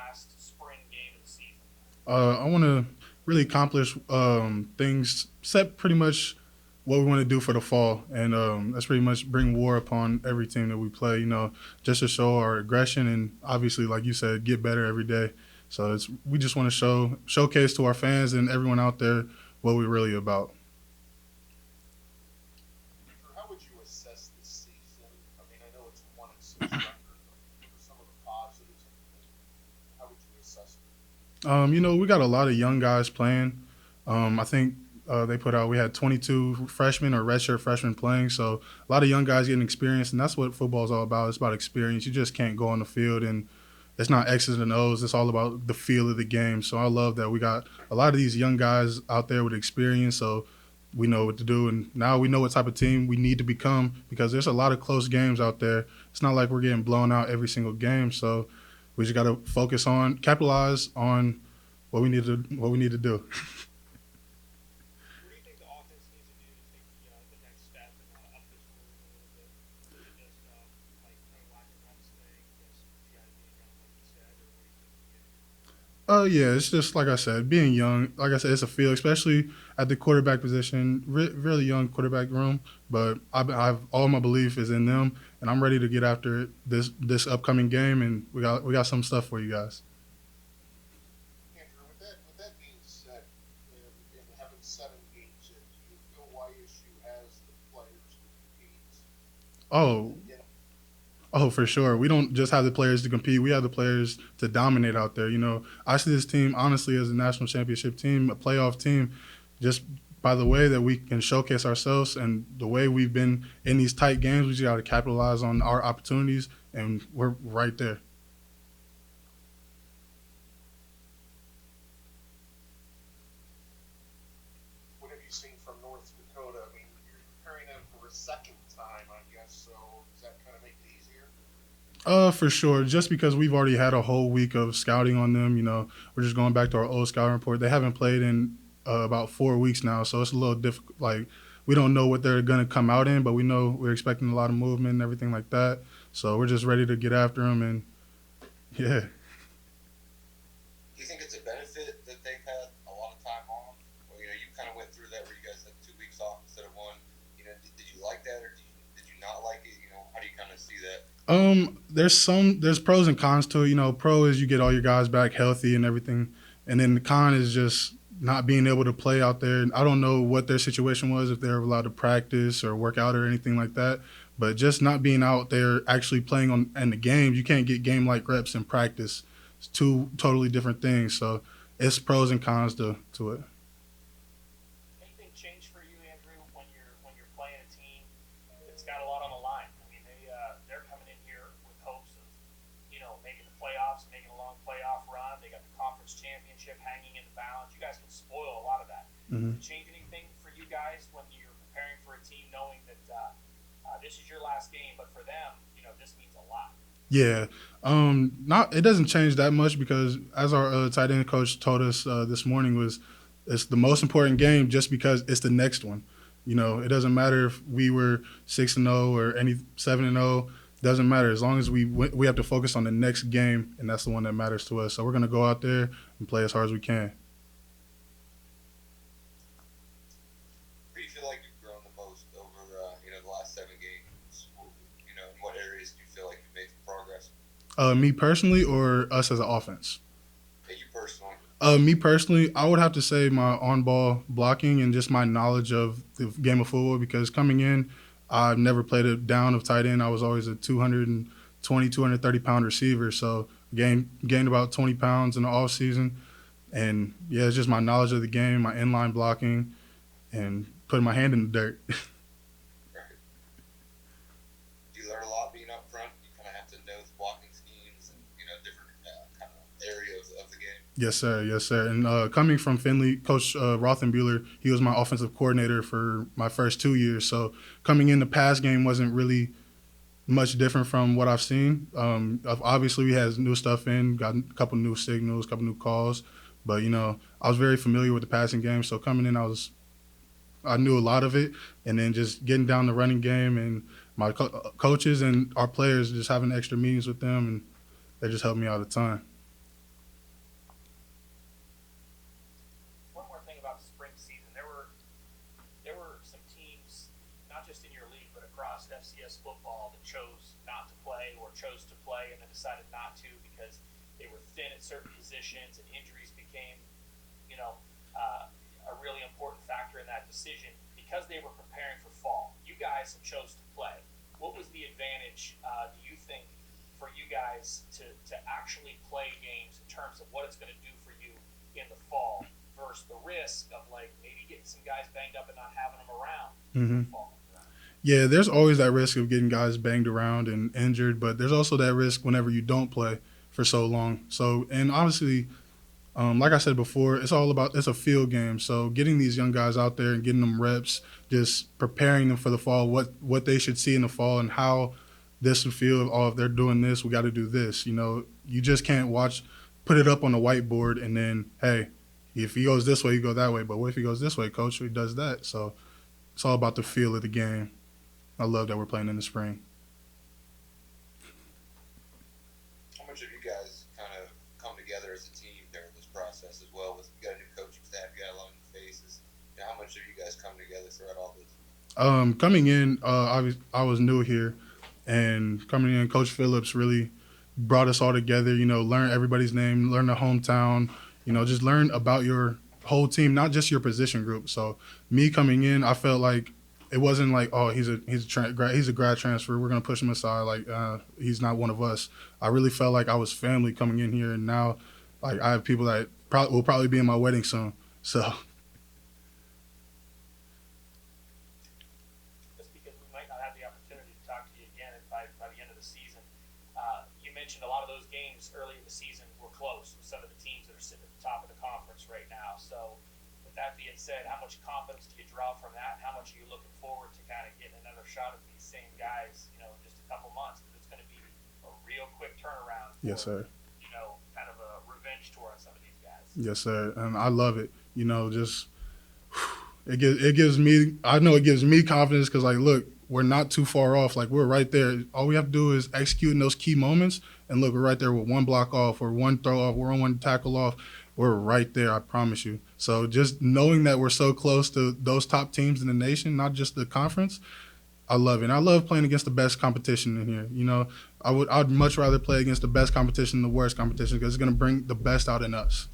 last spring game of the season? I want to really accomplish things, set pretty much what we want to do for the fall, and that's pretty much bring war upon every team that we play. Just to show our aggression and obviously, like you said, get better every day. So we just want to showcase to our fans and everyone out there what we're really about. Andrew, how would you assess this season? I mean, I know it's a 1-6 record, but what are some of the positives and how would you assess it? We got a lot of young guys playing. I think they put out we had 22 freshmen or redshirt freshmen playing, so a lot of young guys getting experience, and that's what football is all about. It's about experience. You just can't go on the field and it's not X's and O's. It's all about the feel of the game. So I love that we got a lot of these young guys out there with experience. So we know what to do, and now we know what type of team we need to become because there's a lot of close games out there. It's not like we're getting blown out every single game. So we just got to focus on capitalize on what we need to do. What do you think the offense needs to do to take the next step and up this movement a little bit? Is it just like kind of lack of run staying, just the idea young, like you said, or what do you think the issue? Yeah, it's just like I said, being young. Like I said, it's a field, especially at the quarterback position. Really young quarterback room, but I've all my belief is in them, and I'm ready to get after it this upcoming game, and we got some stuff for you guys. Andrew, with that being said, and having 7 games in, do you feel YSU has the players to compete Oh, and get Oh, for sure. We don't just have the players to compete. We have the players to dominate out there. I see this team honestly as a national championship team, a playoff team, just by the way that we can showcase ourselves and the way we've been in these tight games. We just got to capitalize on our opportunities, and we're right there. what have you seen from North Dakota? I mean, you're preparing them for a second time, I guess. So does that kind of make it easier? For sure. Just because we've already had a whole week of scouting on them, we're just going back to our old scouting report. They haven't played in about 4 weeks now, so it's a little difficult. Like we don't know what they're gonna come out in, but we know we're expecting a lot of movement and everything like that. So we're just ready to get after them, and yeah. Do you think it's a benefit that they've had a lot of time off? Or you kind of went through that where you guys had 2 weeks off instead of one. Did you like that or did you not like it? How do you kind of see that? There's pros and cons to it. Pro is you get all your guys back healthy and everything, and then the con is just not being able to play out there. I don't know what their situation was if they were allowed to practice or work out or anything like that, but just not being out there actually playing on in the games, you can't get game like reps in practice. It's two totally different things. So it's pros and cons to it. Anything change for you, Andrew, when you're playing a team that's got a lot on the line? I mean, they're coming in here with hopes of making the playoffs, making a long playoff run. They got the conference championship hanging in the balance. You guys can spoil a lot of that. Does Hmm. it change anything for you guys when you're preparing for a team, knowing that this is your last game, but for them, this means a lot. Yeah, not it doesn't change that much because as our tight end coach told us this morning was it's the most important game just because it's the next one. It doesn't matter if we were 6-0 or any 7-0. Doesn't matter as long as we have to focus on the next game, and that's the one that matters to us. So we're gonna go out there and play as hard as we can. Where do you feel like you've grown the most over the last 7 games? In what areas do you feel like you've made some progress? Me personally, or us as an offense. Yeah, you personally. Me personally, I would have to say my on-ball blocking and just my knowledge of the game of football because coming in, I've never played a down of tight end. I was always a 220, 230-pound receiver. So gained about 20 pounds in the off season. And yeah, it's just my knowledge of the game, my inline blocking, and putting my hand in the dirt. Right. Do you learn a lot being up front? You kind of have to know the blocking schemes and different kind of areas of the game. Yes, sir. Yes, sir. And coming from Finley, Coach Rothenbuehler, he was my offensive coordinator for my first 2 years. So coming in the pass game wasn't really much different from what I've seen. Obviously, we had new stuff in, got a couple new signals, a couple new calls. But, I was very familiar with the passing game. So coming in, I knew a lot of it. And then just getting down the running game and my coaches and our players, just having extra meetings with them, and they just helped me out a ton. chose not to play or chose to play and then decided not to because they were thin at certain positions and injuries became, a really important factor in that decision because they were preparing for fall. You guys chose to play. What was the advantage, do you think, for you guys to actually play games in terms of what it's going to do for you in the fall versus the risk of maybe getting some guys banged up and not having them around in the fall? Yeah, there's always that risk of getting guys banged around and injured, but there's also that risk whenever you don't play for so long. So, and obviously, like I said before, it's a field game. So getting these young guys out there and getting them reps, just preparing them for the fall, what they should see in the fall and how this would feel. Oh, if they're doing this, we got to do this. You just can't put it up on the whiteboard and then, hey, if he goes this way, you go that way. But what if he goes this way, coach? He does that. So it's all about the feel of the game. I love that we're playing in the spring. How much have you guys kind of come together as a team during this process as well? You got a new coaching staff, you got a lot of new faces. How much have you guys come together throughout all this? Coming in, I was new here, and coming in, Coach Phillips really brought us all together. Learn everybody's name, learn the hometown. Just learn about your whole team, not just your position group. So me coming in, I felt like it wasn't like, oh, he's a grad transfer, we're gonna push him aside, he's not one of us. I really felt like I was family coming in here, and now I have people that will probably be in my wedding soon. So just because we might not have the opportunity to talk to you again by the end of the season, you mentioned a lot of those games early in the season were close with some of the teams that are sitting at the top of the conference right now. So with that being said, how much confidence do you draw from that? How much are you looking forward to kind of getting another shot at these same guys, in just a couple months? Because it's going to be a real quick turnaround. Yes, sir. Kind of a revenge tour on some of these guys. Yes, sir. And I love it. Just it gives me. I know it gives me confidence because, look, we're not too far off. We're right there. All we have to do is execute in those key moments, and look, we're right there with one block off or one throw off, we're on one tackle off. We're right there, I promise you. So just knowing that we're so close to those top teams in the nation, not just the conference, I love it. And I love playing against the best competition in here. I'd much rather play against the best competition than the worst competition because it's going to bring the best out in us.